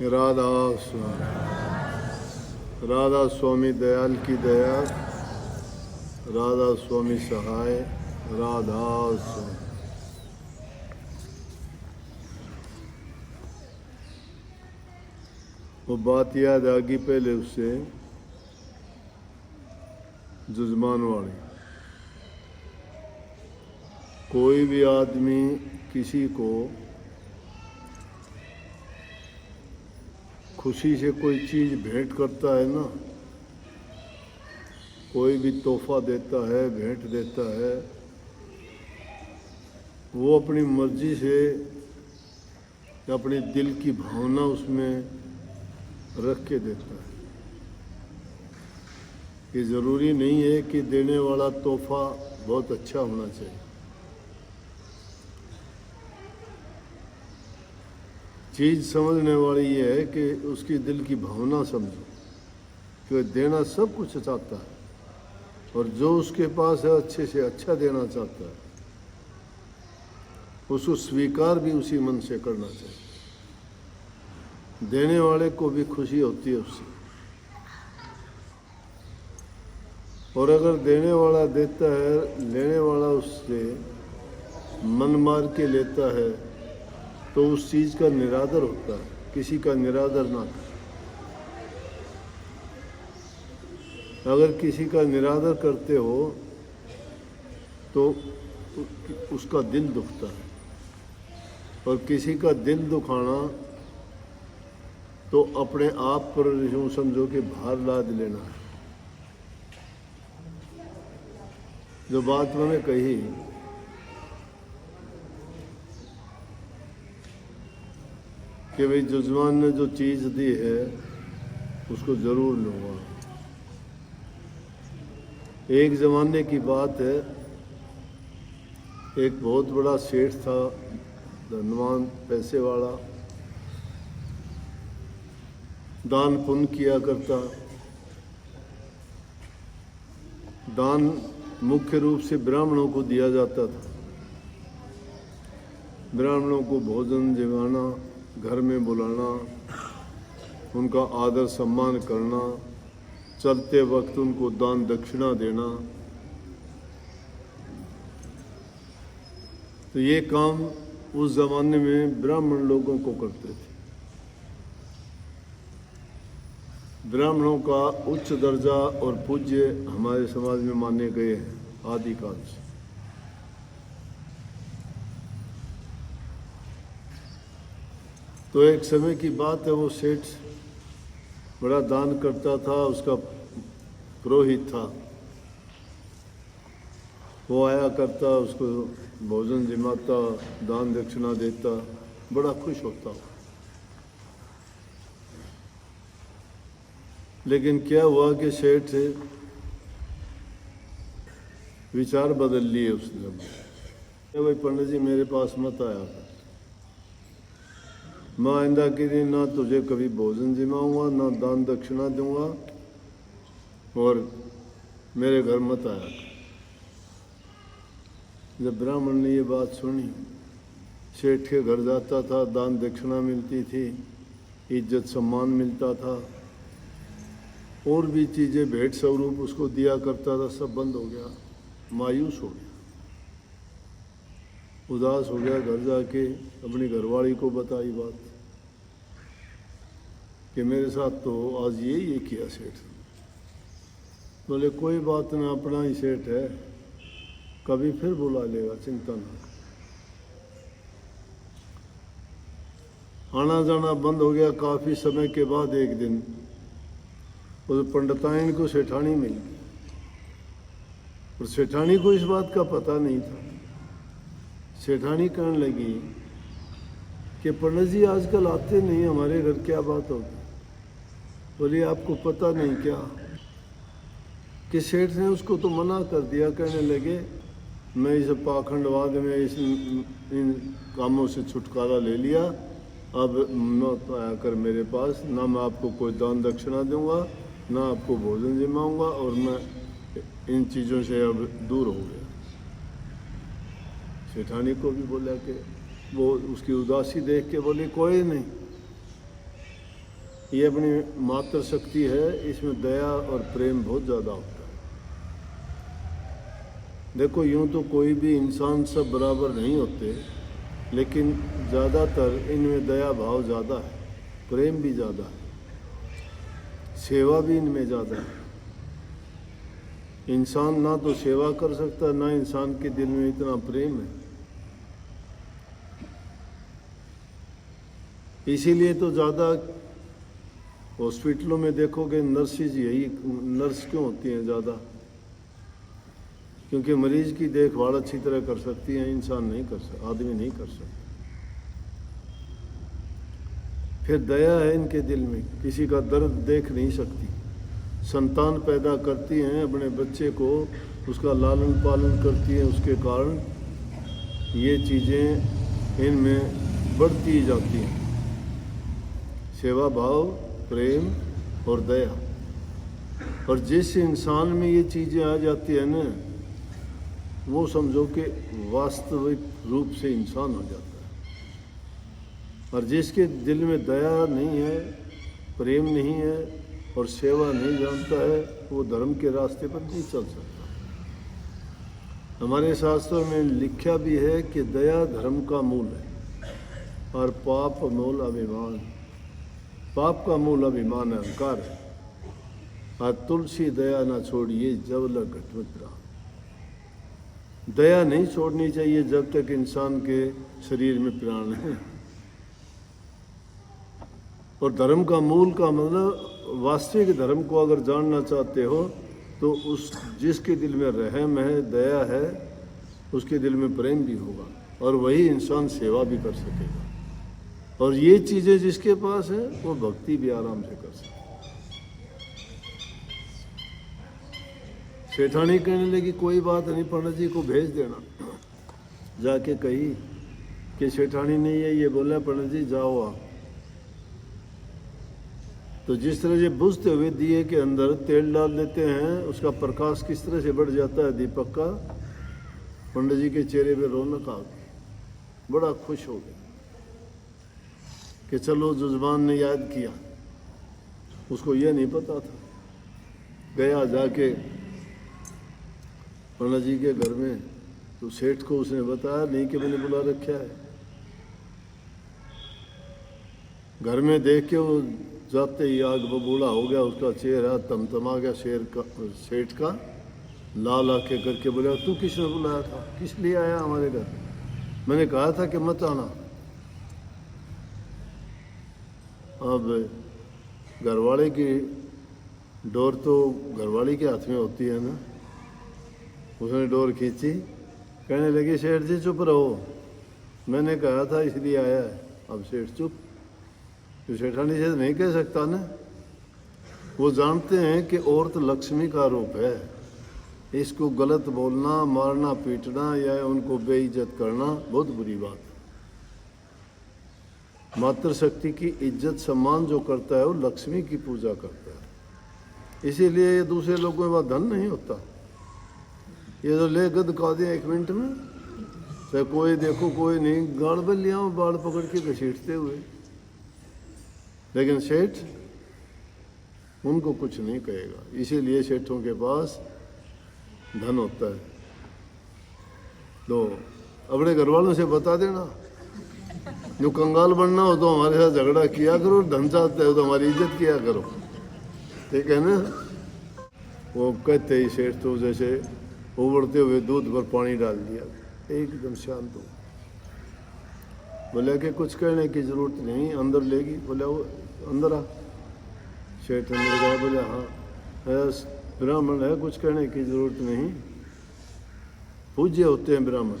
राधा स्वामी, राधा स्वामी दयाल की दया, राधा स्वामी सहाय, राधा स्वामी। वो बात याद आ गई पहले उससे, जुजमान वाली। कोई भी आदमी किसी को खुशी से कोई चीज़ भेंट करता है ना, कोई भी तोहफा देता है, भेंट देता है, वो अपनी मर्जी से अपने दिल की भावना उसमें रख के देता है। ये ज़रूरी नहीं है कि देने वाला तोहफा बहुत अच्छा होना चाहिए। चीज़ समझने वाली ये है कि उसकी दिल की भावना समझो कि वह देना सब कुछ चाहता है और जो उसके पास है अच्छे से अच्छा देना चाहता है, उसको स्वीकार भी उसी मन से करना चाहिए। देने वाले को भी खुशी होती है उससे, और अगर देने वाला देता है, लेने वाला उससे मन मार के लेता है तो उस चीज़ का निरादर होता है। किसी का निरादर ना कर। अगर किसी का निरादर करते हो तो उसका दिल दुखता है, और किसी का दिल दुखाना तो अपने आप पर यूँ समझो कि भार लाद लेना है। जो बात मैंने कही कि भाई जजमान ने जो चीज़ दी है उसको ज़रूर लूँगा। एक ज़माने की बात है, एक बहुत बड़ा सेठ था, धनवान, पैसे वाला, दान पुण्य किया करता। दान मुख्य रूप से ब्राह्मणों को दिया जाता था। ब्राह्मणों को भोजन जगाना, घर में बुलाना, उनका आदर सम्मान करना, चलते वक्त उनको दान दक्षिणा देना। तो ये काम उस ज़माने में ब्राह्मण लोगों को करते थे। ब्राह्मणों का उच्च दर्जा और पूज्य हमारे समाज में माने गए हैं आदिकाल से। तो एक समय की बात है, वो सेठ बड़ा दान करता था, उसका पुरोहित था, वो आया करता, उसको भोजन जिमाता, दान दक्षिणा देता, बड़ा खुश होता। लेकिन क्या हुआ कि सेठ विचार बदल लिए उसने। भाई पंडित जी मेरे पास मत आया था, मैं आइंदा के दिन ना तुझे कभी भोजन जिमाऊंगा, ना दान दक्षिणा दूंगा, और मेरे घर मत आया। जब ब्राह्मण ने ये बात सुनी, सेठ के घर जाता था, दान दक्षिणा मिलती थी, इज्जत सम्मान मिलता था, और भी चीज़ें भेंट स्वरूप उसको दिया करता था, सब बंद हो गया। मायूस हो गया, उदास हो गया। घर जाके अपनी घरवाली को बताई बात कि मेरे साथ तो आज ये किया सेठ। बोले कोई बात ना, अपना ही सेठ है, कभी फिर बुला लेगा, चिंता ना। आना जाना बंद हो गया। काफ़ी समय के बाद एक दिन उस पंडिताइन को सेठानी मिल गई, और सेठानी को इस बात का पता नहीं था। सेठानी कहने लगी कि पंडित जी आजकल आते नहीं हमारे घर, क्या बात होगी? बोली आपको पता नहीं क्या कि सेठ ने उसको तो मना कर दिया। कहने लगे मैं इस पाखंडवाद में, इन कामों से छुटकारा ले लिया, अब मत आया कर मेरे पास, ना मैं आपको कोई दान दक्षिणा दूंगा, ना आपको भोजन जिमाऊंगा, और मैं इन चीज़ों से अब दूर हो गया। सेठानी को भी बोला कि वो उसकी उदासी देख के बोली कोई नहीं, ये अपनी मात्र शक्ति है, इसमें दया और प्रेम बहुत ज़्यादा होता है। देखो यूँ तो कोई भी इंसान सब बराबर नहीं होते, लेकिन ज़्यादातर इनमें दया भाव ज़्यादा है, प्रेम भी ज़्यादा है, सेवा भी इनमें ज़्यादा है। इंसान ना तो सेवा कर सकता, ना इंसान के दिल में इतना प्रेम है। इसीलिए तो ज़्यादा हॉस्पिटलों में देखोगे नर्सेज, यही नर्स क्यों होती हैं ज़्यादा, क्योंकि मरीज की देखभाल अच्छी तरह कर सकती हैं, इंसान नहीं कर सकता, आदमी नहीं कर सकता। फिर दया है इनके दिल में, किसी का दर्द देख नहीं सकती। संतान पैदा करती हैं, अपने बच्चे को उसका लालन पालन करती हैं, उसके कारण ये चीज़ें इनमें बढ़ती जाती हैं, सेवा भाव, प्रेम और दया। और जिस इंसान में ये चीज़ें आ जाती है ना, वो समझो कि वास्तविक रूप से इंसान हो जाता है। और जिसके दिल में दया नहीं है, प्रेम नहीं है और सेवा नहीं जानता है, वो धर्म के रास्ते पर नहीं चल सकता। हमारे शास्त्रों में लिखा भी है कि दया धर्म का मूल है और पाप मूल अभिमान। पाप का मूल अभिमान अहंकार है। और तुलसी दया ना छोड़िए जब लग घटमत रहा। दया नहीं छोड़नी चाहिए जब तक इंसान के शरीर में प्राण है। और धर्म का मूल का मतलब वास्तविक धर्म को अगर जानना चाहते हो तो उस जिसके दिल में रहम है, दया है, उसके दिल में प्रेम भी होगा और वही इंसान सेवा भी कर सकेगा। और ये चीज़ें जिसके पास है वो भक्ति भी आराम से कर सकता। सेठानी कहने लगी कोई बात नहीं, पंडित जी को भेज देना। जाके कही कि सेठानी ने ये बोला, पंडित जी जाओ आप। तो जिस तरह से बुझते हुए दिए के अंदर तेल डाल देते हैं, उसका प्रकाश किस तरह से बढ़ जाता है दीपक का, पंडित जी के चेहरे पे रौनक आ गई, बड़ा खुश हो गया कि चलो जुज़बान ने याद किया। उसको यह नहीं पता था। गया जाके पंडित जी के घर में, तो सेठ को उसने बताया नहीं कि मैंने बुला रखा है। घर में देख के वो जाते ही आग बबूला हो गया, उसका चेहरा तमतमा गया। सेठ का लाल आंखें करके बोला, तू किसने बुलाया था, किस लिए आया हमारे घर? मैंने कहा था कि मत आना। अब घरवाले की डोर तो घरवाली के हाथ में होती है ना। उसने डोर खींची, कहने लगी सेठ जी चुप रहो, मैंने कहा था इसलिए आया है। अब सेठ चुप। तो सेठानी से नहीं कह सकता ना। वो जानते हैं कि औरत लक्ष्मी का रूप है, इसको गलत बोलना, मारना पीटना या उनको बेइज्जत करना बहुत बुरी बात है। मातृशक्ति की इज्जत सम्मान जो करता है वो लक्ष्मी की पूजा करता है। इसीलिए ये दूसरे लोगों के पास धन नहीं होता। ये तो ले गद खा दिया 1 मिनट में, चाहे कोई देखो कोई नहीं, गाड़ बल लिया बाढ़ पकड़ के घसीटते हुए। लेकिन सेठ उनको कुछ नहीं कहेगा। इसीलिए सेठों के पास धन होता है। तो अपने घर वालों से बता देना, जो कंगाल बनना हो तो हमारे साथ झगड़ा किया करो, धन चाहते हो तो हमारी इज्जत किया करो, ठीक है ना। वो कहते ही सेठ तो जैसे उबलते हुए दूध पर पानी डाल दिया, एकदम शांत हो। बोला कि कुछ कहने की जरूरत नहीं, अंदर लेगी। बोला वो अंदर आ। सेठ अंदर गया। बोला हाँ ब्राह्मण है, कुछ कहने की जरूरत नहीं, पूज्य होते हैं ब्राह्मण।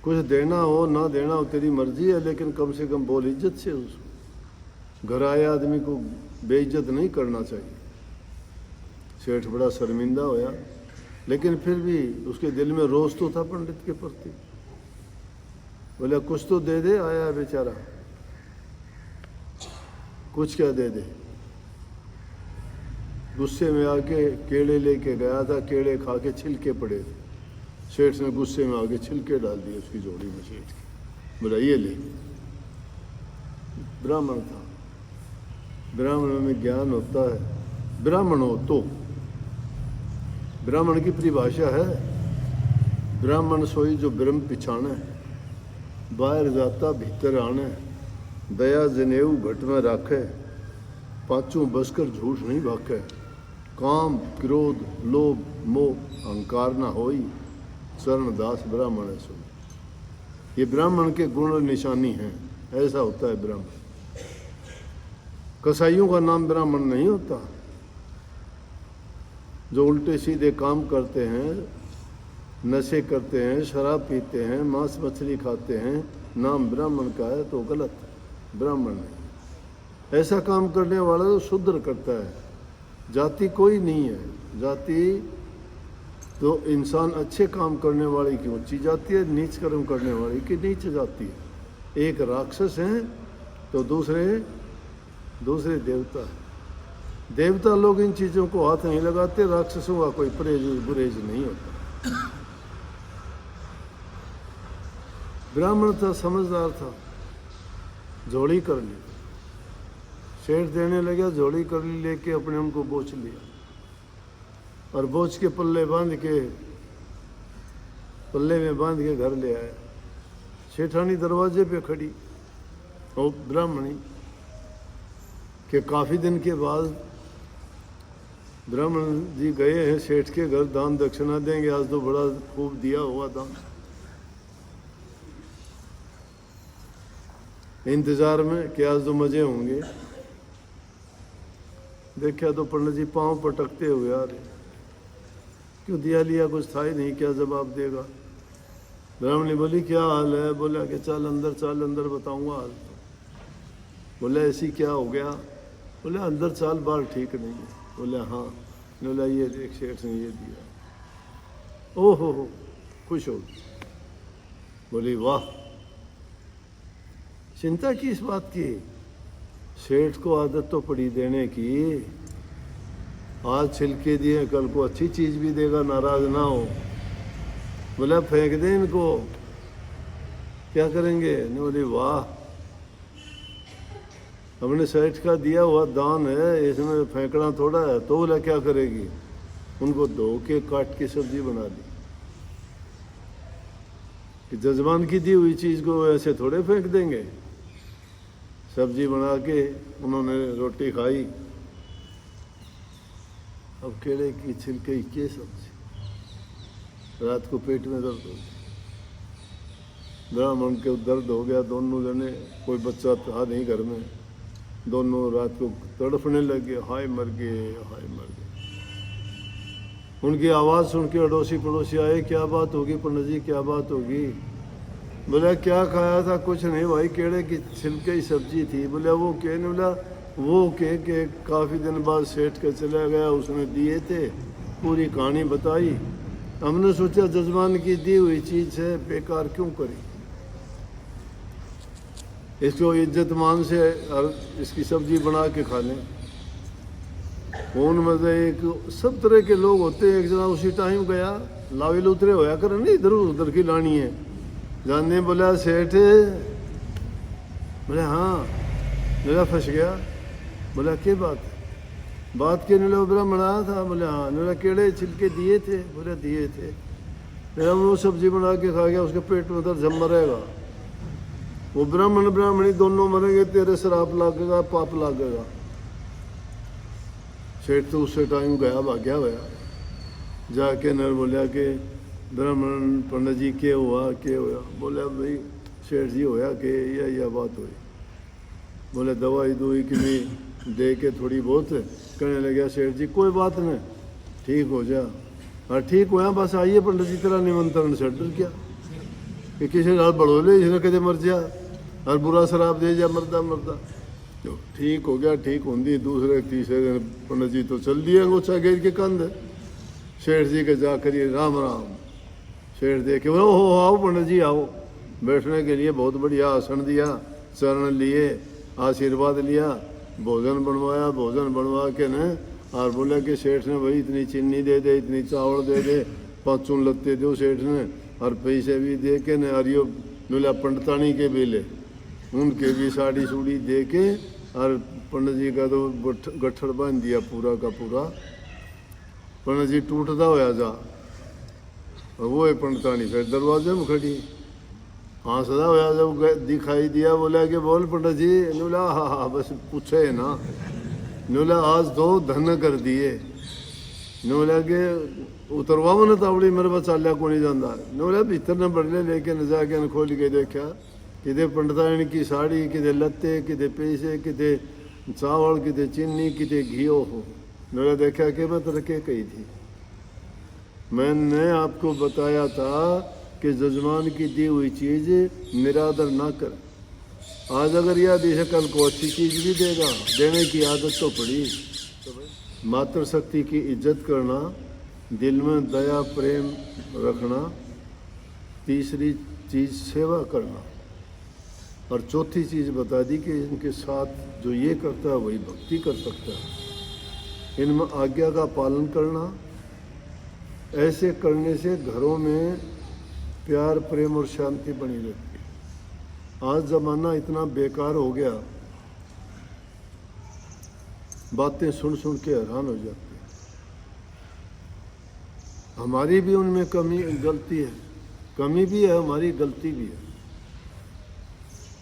कुछ देना हो ना देना हो तेरी मर्जी है, लेकिन कम से कम बोल इज्जत से। उसको घर आए आदमी को बेइज्जत नहीं करना चाहिए। सेठ बड़ा शर्मिंदा होया, लेकिन फिर भी उसके दिल में रोष तो था पंडित के प्रति। बोला कुछ तो दे दे, आया बेचारा, कुछ क्या दे दे। गुस्से में आके केले लेके गया था, केले खा के छिलके पड़े थे। सेठ ने गुस्से में आके छिलके डाल दिए उसकी जोड़ी में सेठ की। बोला ये ले। ब्राह्मण था। ब्राह्मण में ज्ञान होता है। ब्राह्मण हो तो ब्राह्मण की परिभाषा है, ब्राह्मण सोई जो ब्रह्म पिछाणे, बाहर जाता भीतर आने, दया जनेऊ घट में राखे, पांचों बसकर झूठ नहीं भाखे, काम क्रोध लोभ मोह अहंकार न होई, चरण दास ब्राह्मण है सो। ये ब्राह्मण के गुण और निशानी हैं, ऐसा होता है ब्राह्मण। कसाईयों का नाम ब्राह्मण नहीं होता। जो उल्टे सीधे काम करते हैं, नशे करते हैं, शराब पीते हैं, मांस मछली खाते हैं, नाम ब्राह्मण का है तो गलत, ब्राह्मण नहीं। ऐसा काम करने वाला तो शूद्र करता है। जाति कोई नहीं है। जाति तो इंसान अच्छे काम करने वाले की ऊंची जाति है, नीच कर्म करने वाले की नीच जाति है। एक राक्षस है तो दूसरे देवता है। देवता लोग इन चीज़ों को हाथ नहीं लगाते, राक्षसों का कोई परहेज गुरेज नहीं होता। ब्राह्मण था, समझदार था, झोली कर ली, शेर देने लगा, झोली कर ली, लेके अपने उनको बोझ लिया और बोझ के पल्ले में बांध के घर ले आया। सेठानी दरवाजे पे खड़ी और ब्राह्मणी के काफ़ी दिन के बाद ब्राह्मण जी गए हैं सेठ के घर, दान दक्षिणा देंगे, आज तो बड़ा खूब दिया हुआ दान। इंतजार में कि आज तो मजे होंगे। देखा तो पंडित जी पांव पटकते हुए आ रहे, क्यों दिया लिया कुछ था ही नहीं, क्या जवाब देगा। ब्राह्मणी बोली क्या हाल है, बोला कि चल अंदर बताऊंगा हाल। तो बोला ऐसी क्या हो गया, बोले अंदर चाल बाल ठीक नहीं है। बोले हाँ, बोला ये देख सेठ ने ये दिया। ओहो खुश हो, बोली वाह, चिंता की इस बात की, सेठ को आदत तो पड़ी देने की, आज छिलके दिए कल को अच्छी चीज भी देगा, नाराज ना हो। बोला फेंक दे इनको, क्या करेंगे। ने बोली वाह, हमने सेठ का दिया हुआ दान है, इसमें फेंकना थोड़ा है। तो बोला क्या करेगी, उनको धो के काट के सब्जी बना दी। कि जजमान की दी हुई चीज को ऐसे थोड़े फेंक देंगे। सब्जी बना के उन्होंने रोटी खाई। अब केले की छिलके की सब्जी, रात को पेट में दर्द हो गया, ब्राह्मण के दर्द हो गया। दोनों जने, कोई बच्चा था नहीं घर में, दोनों रात को तड़फने लगे, हाय मर गए हाय मर गए। उनकी आवाज़ सुन के अड़ोसी पड़ोसी आए, क्या बात होगी पंडित जी, क्या बात होगी। बोला क्या खाया था, कुछ नहीं भाई, केड़े की छिलके की सब्जी थी। बोला वो के, ने बोला वो के काफ़ी दिन बाद सेठ के चला गया, उसने दिए थे, पूरी कहानी बताई। हमने सोचा जजमान की दी हुई चीज़ है, बेकार क्यों करी, इसको इज्जत मान से और इसकी सब्जी बना के खा लें। उनमें एक सब तरह के लोग होते हैं। एक जना उसी टाइम गया, लाविल उतरे होया कर नहीं, इधर उधर की लानी है। जानने बोला सेठ, बोले हाँ। मेरा फंस गया। बोला क्या बात है, बात के नीला ब्राह्मण आया था। बोले हाँ। मेरा केड़े छिलके दिए थे। बोले दिए थे। मेरा वो सब्जी बना के खा गया, उसके पेट में दर्द जम रहेगा। वो ब्राह्मण ब्राह्मणी दोनों मरेंगे, तेरे श्राप लागेगा, पाप लागेगा। सेठ तो उससे टाइम गया, भाग्या गया। जाके नर बोलिया कि ब्राह्मण पंडित जी क्या हुआ क्या हुआ। बोले भाई सेठ जी होया कि यह बात हुई। बोले दवाई दुई कि नहीं दे के थोड़ी बहुत। कहने लगे सेठ जी कोई बात नहीं, ठीक हो जा। हाँ ठीक होया, बस आइए पंडित जी तेरा निमंत्रण से डर क्या कि किसी रात बढ़ोले इसने कदे मर जा और बुरा शराब दे जा मरदा। ठीक हो गया, ठीक होंगी। दूसरे तीसरे दिन पंडित जी तो चल दिए गोछा घेर के कंध। सेठ जी के जा करिए राम राम। सेठ देखे बोले हो आओ पंडित जी आओ। बैठने के लिए बहुत बढ़िया आसन दिया, चरण लिए, आशीर्वाद लिया, भोजन बनवाया। भोजन बनवा के न और बोला कि सेठ ने भाई इतनी चीनी दे दे, इतनी चावल दे दे, 5 चून लत्ते दो सेठ ने, और पैसे भी दे के न। और यो बोला पंडितानी के बेले उनके भी साड़ी सूड़ी दे के और पंडित जी का तो गठड़ बांध दिया पूरा का पूरा। पंडित जी टूटता होया जा, और वो है पंडितानी फिर दरवाजे में खड़ी हंसदा होया जब दिखाई दिया, बोला कि बोल पंडित जी। बोला हाँ हाँ बस पूछे ना। बोला आज तो धन कर दिए। बोला कि उतरवाओ ना तावड़ी मेरे पास चालिया को नहीं जाता। बोला भीतर ने बड़ले लेके न जाके न खोल के देखा, किते पंडितानी की साड़ी, किते लत्ते, किते पैसे, किते चावल, किते चीनी, किते घी हो। बोला देखा कि मैं तरके कही थी, मैंने आपको बताया था कि जजमान की दी हुई चीज निरादर ना कर। आज अगर याद है कल को अच्छी चीज भी देगा, देने की आदत तो पड़ी। मातृशक्ति की इज्जत करना, दिल में दया प्रेम रखना, तीसरी चीज सेवा करना, और चौथी चीज बता दी कि इनके साथ जो ये करता है वही भक्ति कर सकता है। इनमें आज्ञा का पालन करना, ऐसे करने से घरों में प्यार प्रेम और शांति बनी रहती है। आज ज़माना इतना बेकार हो गया, बातें सुन सुन के हैरान हो जाते हैं। हमारी भी उनमें गलती है, कमी भी है, हमारी गलती भी है।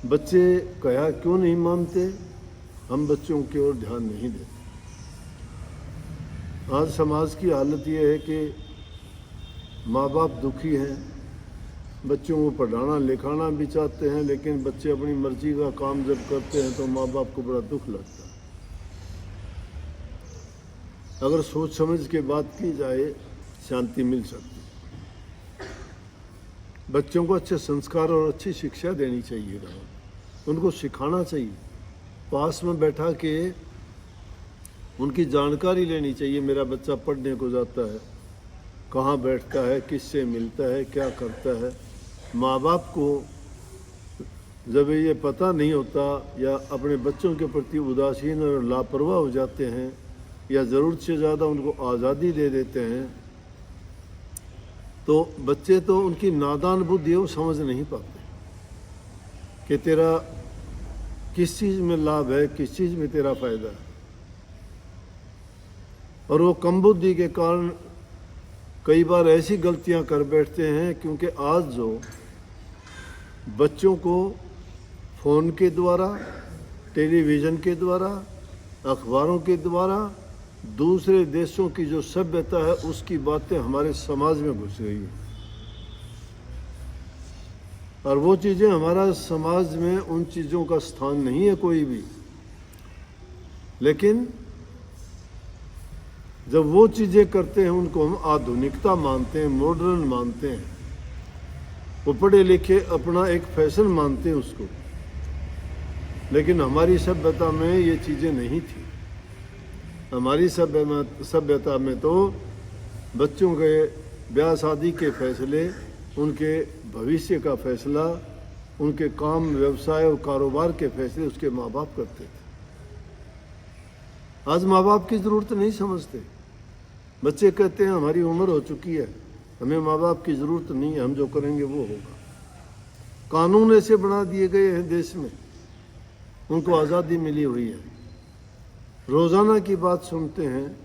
बच्चे कहा क्यों नहीं मानते, हम बच्चों की ओर ध्यान नहीं देते। आज समाज की हालत ये है कि माँ बाप दुखी हैं, बच्चों को पढ़ाना लिखाना भी चाहते हैं, लेकिन बच्चे अपनी मर्जी का काम जब करते हैं तो माँ बाप को बड़ा दुख लगता है। अगर सोच समझ के बात की जाए शांति मिल सकती है। बच्चों को अच्छे संस्कार और अच्छी शिक्षा देनी चाहिए, उनको सिखाना चाहिए, पास में बैठा के उनकी जानकारी लेनी चाहिए। मेरा बच्चा पढ़ने को जाता है, कहाँ बैठता है, किससे मिलता है, क्या करता है। माँ बाप को जब ये पता नहीं होता या अपने बच्चों के प्रति उदासीन और लापरवाह हो जाते हैं या ज़रूरत से ज़्यादा उनको आज़ादी दे देते हैं, तो बच्चे तो उनकी नादान बुद्धि वो समझ नहीं पाते कि तेरा किस चीज़ में लाभ है, किस चीज़ में तेरा फ़ायदा है। और वो कम बुद्धि के कारण कई बार ऐसी गलतियां कर बैठते हैं, क्योंकि आज जो बच्चों को फ़ोन के द्वारा, टेलीविज़न के द्वारा, अखबारों के द्वारा दूसरे देशों की जो सभ्यता है उसकी बातें हमारे समाज में घुस गई है, और वो चीज़ें हमारा समाज में उन चीज़ों का स्थान नहीं है कोई भी। लेकिन जब वो चीज़ें करते हैं उनको हम आधुनिकता मानते हैं, मॉडर्न मानते हैं, वो पढ़े लिखे अपना एक फैशन मानते हैं उसको। लेकिन हमारी सभ्यता में ये चीज़ें नहीं थी। हमारी सभ्यता में तो बच्चों के ब्याह शादी के फैसले, उनके भविष्य का फैसला, उनके काम व्यवसाय और कारोबार के फैसले उसके माँ बाप करते थे। आज माँ बाप की ज़रूरत नहीं समझते। बच्चे कहते हैं हमारी उम्र हो चुकी है, हमें माँ बाप की ज़रूरत नहीं है, हम जो करेंगे वो होगा। कानून ऐसे बना दिए गए हैं देश में, उनको आज़ादी मिली हुई है। रोज़ाना की बात सुनते हैं,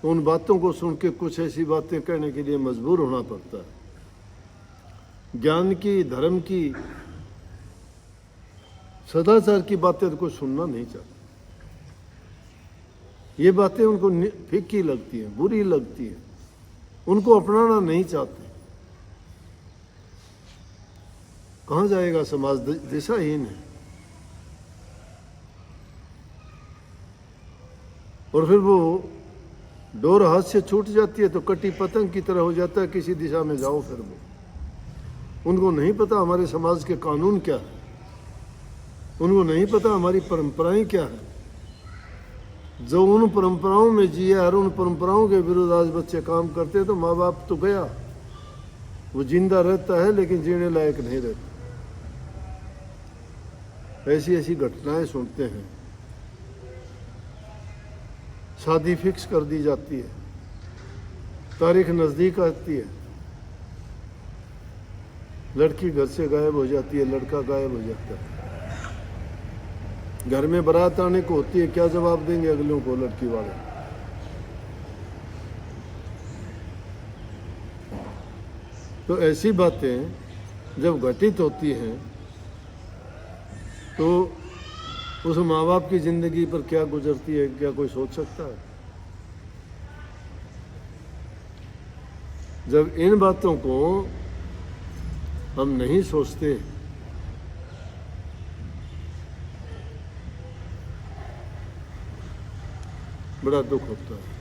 उन बातों को सुन के कुछ ऐसी बातें कहने के लिए मजबूर होना पड़ता है। ज्ञान की, धर्म की, सदाचार की बातें तो कोई सुनना नहीं चाहता। ये बातें उनको फीकी लगती हैं, बुरी लगती हैं, उनको अपनाना नहीं चाहते। कहाँ जाएगा समाज, दिशाहीन है। और फिर वो डोर हाथ से छूट जाती है तो कटी पतंग की तरह हो जाता है, किसी दिशा में जाओ फिर वो। उनको नहीं पता हमारे समाज के कानून क्या है, उनको नहीं पता हमारी परंपराएं क्या है। जो उन परंपराओं में जिया और उन परंपराओं के विरुद्ध आज बच्चे काम करते हैं तो माँ बाप तो गया, वो जिंदा रहता है लेकिन जीने लायक नहीं रहता। ऐसी ऐसी घटनाएं सुनते हैं। शादी फिक्स कर दी जाती है, तारीख नज़दीक आती है, लड़की घर से गायब हो जाती है, लड़का गायब हो जाता है। घर में बारात आने को होती है, क्या जवाब देंगे अगलों को लड़की वाले? तो ऐसी बातें जब घटित होती हैं तो उस माँ बाप की जिंदगी पर क्या गुजरती है, क्या कोई सोच सकता है? जब इन बातों को हम नहीं सोचते बड़ा दुख होता है।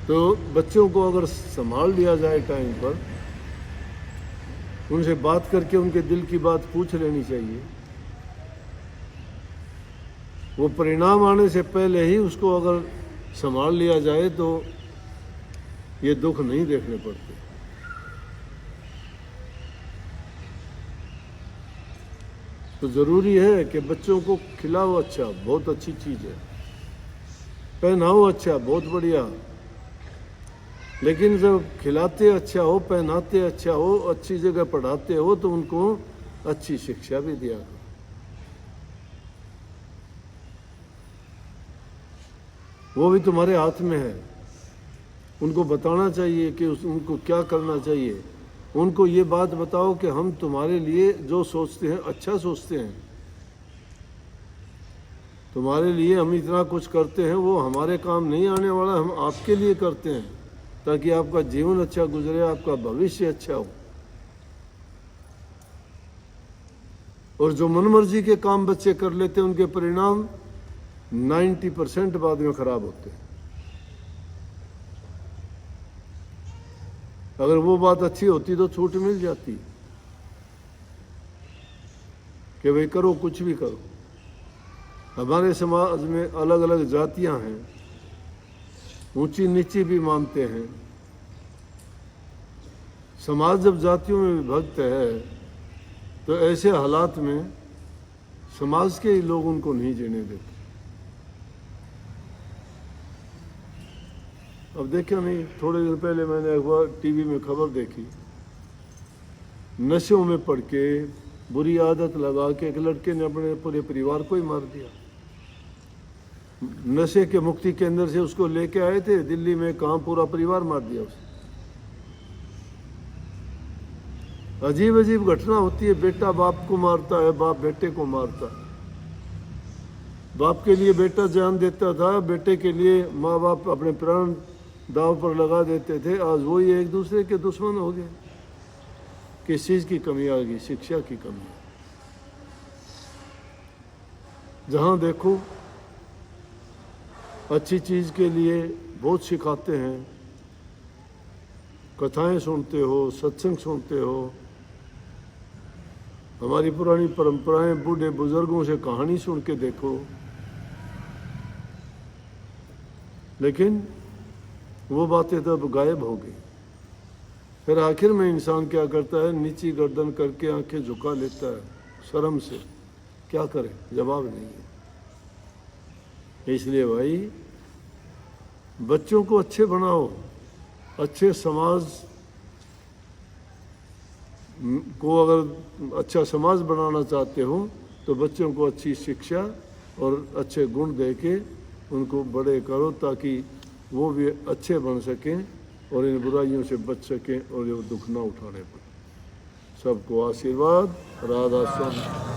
तो बच्चों को अगर संभाल लिया जाए टाइम पर, उनसे बात करके उनके दिल की बात पूछ लेनी चाहिए। वो परिणाम आने से पहले ही उसको अगर संभाल लिया जाए तो ये दुख नहीं देखने पड़ते। तो ज़रूरी है कि बच्चों को खिलाओ अच्छा, बहुत अच्छी चीज़ है, पहनाओ अच्छा, बहुत बढ़िया, लेकिन जब खिलाते अच्छा हो, पहनाते अच्छा हो, अच्छी जगह पढ़ाते हो तो उनको अच्छी शिक्षा भी दिया करो। वो भी तुम्हारे हाथ में है। उनको बताना चाहिए कि उनको क्या करना चाहिए। उनको ये बात बताओ कि हम तुम्हारे लिए जो सोचते हैं अच्छा सोचते हैं, तुम्हारे लिए हम इतना कुछ करते हैं, वो हमारे काम नहीं आने वाला, हम आपके लिए करते हैं ताकि आपका जीवन अच्छा गुजरे, आपका भविष्य अच्छा हो। और जो मनमर्जी के काम बच्चे कर लेते हैं उनके परिणाम 90% बाद में खराब होते हैं। अगर वो बात अच्छी होती तो छूट मिल जाती कि भाई करो, कुछ भी करो। हमारे समाज में अलग अलग जातियां हैं, ऊंची नीची भी मानते हैं। समाज जब जातियों में विभक्त है तो ऐसे हालात में समाज के ही लोग उनको नहीं जीने देते। अब देखा नहीं, थोड़े दिन पहले मैंने एक बार टीवी में खबर देखी, नशों में पड़ के बुरी आदत लगा के एक लड़के ने अपने पूरे परिवार को ही मार दिया। नशे के मुक्ति केंद्र से उसको लेके आए थे दिल्ली में, कहाँ पूरा परिवार मार दिया उसने। अजीब अजीब घटना होती है। बेटा बाप को मारता है, बाप बेटे को मारता है। बाप के लिए बेटा जान देता था, बेटे के लिए माँ बाप अपने प्राण दाव पर लगा देते थे। आज वही एक दूसरे के दुश्मन हो गए। किस चीज की कमी आ गई? शिक्षा की कमी। जहां देखो अच्छी चीज के लिए बहुत सिखाते हैं, कथाएं सुनते हो, सत्संग सुनते हो, हमारी पुरानी परंपराएं, बूढ़े बुजुर्गों से कहानी सुन के देखो, लेकिन वो बातें तब गायब हो गई। फिर आखिर में इंसान क्या करता है? नीची गर्दन करके आंखें झुका लेता है शर्म से। क्या करे? जवाब नहीं है। इसलिए भाई बच्चों को अच्छे बनाओ। अच्छे समाज को अगर अच्छा समाज बनाना चाहते हो तो बच्चों को अच्छी शिक्षा और अच्छे गुण दे के उनको बड़े करो ताकि वो भी अच्छे बन सकें और इन बुराइयों से बच सकें और ये दुख ना उठाने पड़े। सबको आशीर्वाद। राधा स्वामी।